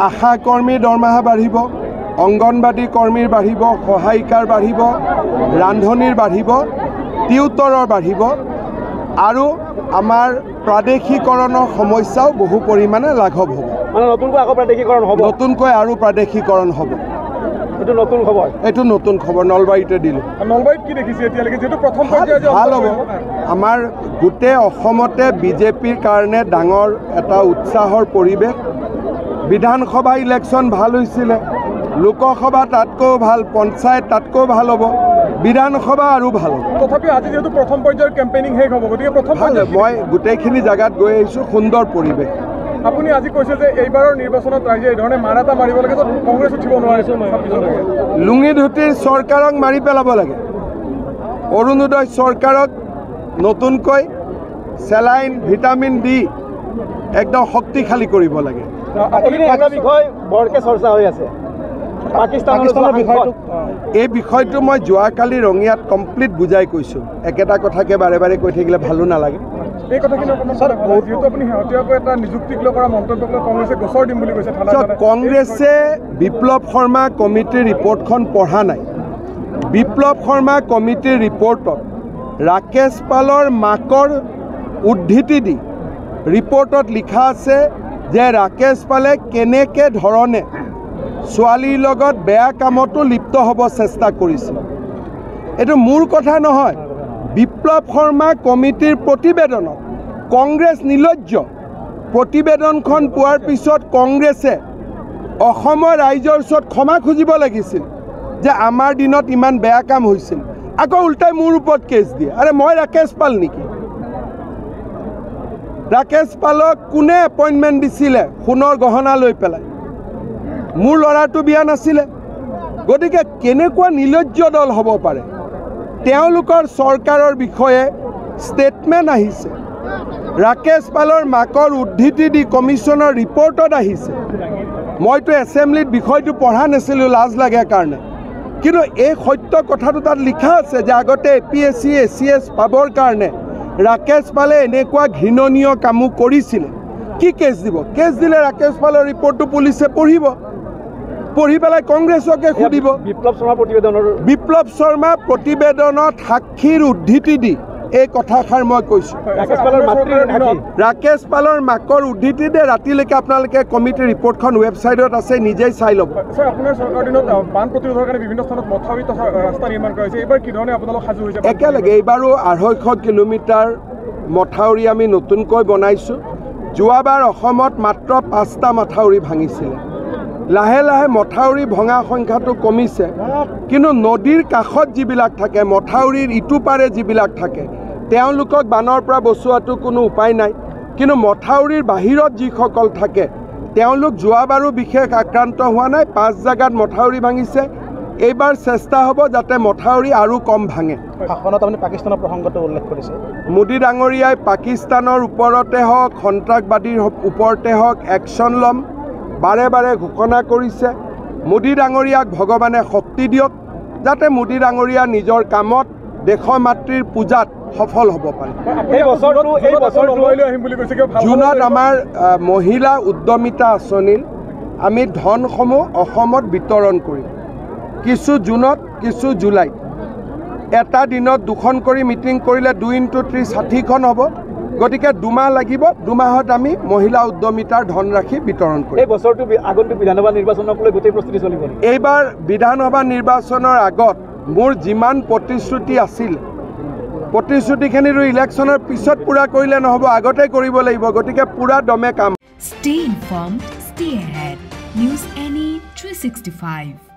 আশা কৰ্মীৰ দৰমহা বাঢ়িব, অংগনবাদী কৰ্মীৰ বাঢ়িব, সহায়িকাৰ বাঢ়িব, ৰান্ধনীৰ বাঢ়িব, টিউটৰৰ বাঢ়িব আৰু আমাৰ প্ৰাদেশিকৰণৰ সমস্যাও বহু পৰিমাণে লাঘৱ হ'ব। মানে নতুনকৈ আকৌ প্ৰাদেশিকৰণ হ'ব, নতুনকৈ আৰু প্ৰাদেশিকৰণ হ'ব। এইটো নতুন খবৰ, এইটো নতুন খবৰ নলবাৰীতে দিলোঁ। নলবাৰীত কি দেখিছে এতিয়ালৈকে যেটো প্ৰথম পৰ্যায়ে ভাল হ'ব। আমাৰ গোটেই অসমতে বিজেপিৰ কাৰণে ডাঙৰ এটা উৎসাহৰ পৰিৱেশ। বিধানসভা ইলেকশ্যন ভাল হৈছিলে, লোকসভা তাতকৈ ভাল, পঞ্চায়ত তাতকৈ ভাল হ'ব, বিধানসভা আৰু ভাল হ'ব। তথাপি আজি যেহেতু প্ৰথম পৰ্যায়ৰ কেম্পেইনিং শেষ হ'ব, গতিকে প্ৰথম পৰ্যায়ত মই গোটেইখিনি জাগাত গৈ আহিছোঁ, সুন্দৰ পৰিৱেশ। আপুনি আজি কৈছে যে এইবাৰৰ নিৰ্বাচনত ৰাইজে এই ধৰণে মাৰ এটা মাৰিব লাগে, কংগ্ৰেছ উঠিব নোৱাৰিছে। লুঙি ধুতিৰ চৰকাৰক মাৰি পেলাব লাগে। অৰুণোদয় চৰকাৰক নতুনকৈ চেলাইন, ভিটামিন ডি একদম শক্তিশালী কৰিব লাগে। এটা বিষয় বৰকে চৰ্চা হৈ আছে, পাকিস্তানৰ বিষয়টো। এই বিষয়টো মই যোৱাকালি ৰঙিয়াত কমপ্লিট বুজাই কৈছোঁ। একেটা কথাকে বাৰে বাৰে কৈ থাকিলে ভালো নালাগে। এই কথাখিনি যিহেতু আপুনি শেহতীয়াকৈ এটা নিযুক্তিক লৈ কৰা মন্তব্যক লৈ কংগ্ৰেছে গোচৰ দিম বুলি কৈছে। কংগ্ৰেছে বিপ্লৱ শৰ্মা কমিটিৰ ৰিপৰ্টখন পঢ়া নাই। বিপ্লৱ শৰ্মা কমিটিৰ ৰিপৰ্টত ৰাকেশ পালৰ মাকৰ উদ্ধৃতি দি ৰিপৰ্টত লিখা আছে যে ৰাকেশ পালে কেনেকে ধৰণে ছোৱালীৰ লগত বেয়া কামতো লিপ্ত হ'ব চেষ্টা কৰিছিল। এইটো মোৰ কথা নহয়, বিপ্লৱ শৰ্মা কমিটিৰ প্ৰতিবেদনত কংগ্ৰেছ নিৰ্লজ্জ। প্ৰতিবেদনখন পোৱাৰ পিছত কংগ্ৰেছে অসমৰ ৰাইজৰ ওচৰত ক্ষমা খুজিব লাগিছিল যে আমাৰ দিনত ইমান বেয়া কাম হৈছিল। আকৌ উল্টাই মোৰ ওপৰত কেছ দিয়ে। আৰে মই ৰাকেশ পাল নেকি? ৰাকেশ পালক কোনে এপইণ্টমেণ্ট দিছিলে সোণৰ গহনা লৈ পেলাই? মোৰ ল'ৰাটো বিয়া নাছিলে। গতিকে কেনেকুৱা নিৰ্লজ্জ দল হ'ব পাৰে? তেওঁলোকৰ চৰকাৰৰ বিষয়ে ষ্টেটমেণ্ট আহিছে, ৰাকেশ পালৰ মাকৰ উদ্ধৃতি দি কমিশ্যনৰ ৰিপৰ্টত আহিছে। মইতো এছেম্বলিত বিষয়টো পঢ়া নাছিলোঁ, লাজ লাগে কাৰণে, কিন্তু এই সত্য কথাটো তাত লিখা আছে যে আগতে APSC ACS পাবৰ কাৰণে ৰাকেশ পালে এনেকুৱা ঘৃণনীয় কামো কৰিছিলে। কি কেছ দিব? কেছ দিলে ৰাকেশ পালৰ ৰিপৰ্টটো পুলিচে পঢ়িব, পঢ়ি পেলাই কংগ্ৰেছকে সুধিব। বিপ্লৱ শৰ্মা প্ৰতিবেদনত সাক্ষীৰ উদ্ধৃতি দি এই কথাষাৰ মই কৈছোঁ। ৰাকেশ পালৰ মাকৰ উদ্ধৃতি দিয়ে ৰাতিলৈকে আপোনালোকে কমিটিৰ ৰিপৰ্টখন ৱেবছাইটত আছে, নিজেই চাই ল'ব। আপোনাৰ চৰকাৰ দিনত বান প্ৰতিৰোধৰ কাৰণে বিভিন্ন স্থানত মথাউৰি তথা ৰাস্তা নিৰ্মাণ কৰা হৈছে। এইবাৰ কি ধৰণে আপোনালোক সাজু হৈছে? একেলগে এইবাৰো 250 কিলোমিটাৰ মথাউৰি আমি নতুনকৈ বনাইছোঁ। যোৱাবাৰ অসমত মাত্ৰ 5টা মথাউৰি ভাঙিছিলে। লাহে লাহে মথাউৰি ভঙা সংখ্যাটো কমিছে, কিন্তু নদীৰ কাষত যিবিলাক থাকে, মথাউৰিৰ ইটো পাৰে যিবিলাক থাকে, তেওঁলোকক বানৰ পৰা বচোৱাটো কোনো উপায় নাই। কিন্তু মথাউৰিৰ বাহিৰত যিসকল থাকে তেওঁলোক যোৱাবাৰো বিশেষ আক্ৰান্ত হোৱা নাই। 5 জেগাত মথাউৰি ভাঙিছে। এইবাৰ চেষ্টা হ'ব যাতে মথাউৰি আৰু কম ভাঙে। ভাষণত আপুনি পাকিস্তানৰ প্ৰসংগটো উল্লেখ কৰিছে। মোদী ডাঙৰীয়াই পাকিস্তানৰ ওপৰতে হওক, সন্ত্ৰাসবাদীৰ ওপৰতে হওক একশ্যন ল'ম বাৰে বাৰে ঘোষণা কৰিছে। মোদী ডাঙৰীয়াক ভগৱানে শক্তি দিয়ক যাতে মোদী ডাঙৰীয়া নিজৰ কামত দেশৰ মাতৃৰ পূজাত সফল হ'ব পাৰে। জুনত আমাৰ মহিলা উদ্যমিতা আঁচনিৰ আমি ধনসমূহ অসমত বিতৰণ কৰিম। কিছু জুনত, কিছু জুলাইত। এটা দিনত 2খন কৰি মিটিং কৰিলে 2 × 3 60খন হ'ব। গতিকে 2 মাহ লাগিব। 2 মাহত আমি মহিলা উদ্যমিতাৰ ধনৰাশি বিতৰণ কৰিম। এই বছৰটো আগন্তুক বিধানসভা নিৰ্বাচনক লৈ গোটেই প্ৰস্তুতি চলিব। এইবাৰ বিধানসভা নিৰ্বাচনৰ আগত মোৰ যিমান প্ৰতিশ্ৰুতি আছিল, প্ৰতিশ্ৰুতিখিনিৰো ইলেকশ্যনৰ পিছত পূৰা কৰিলে নহ'ব, আগতে কৰিব লাগিব। গতিকে পূৰা দমে কাম। Stay informed, stay ahead. News NE 365.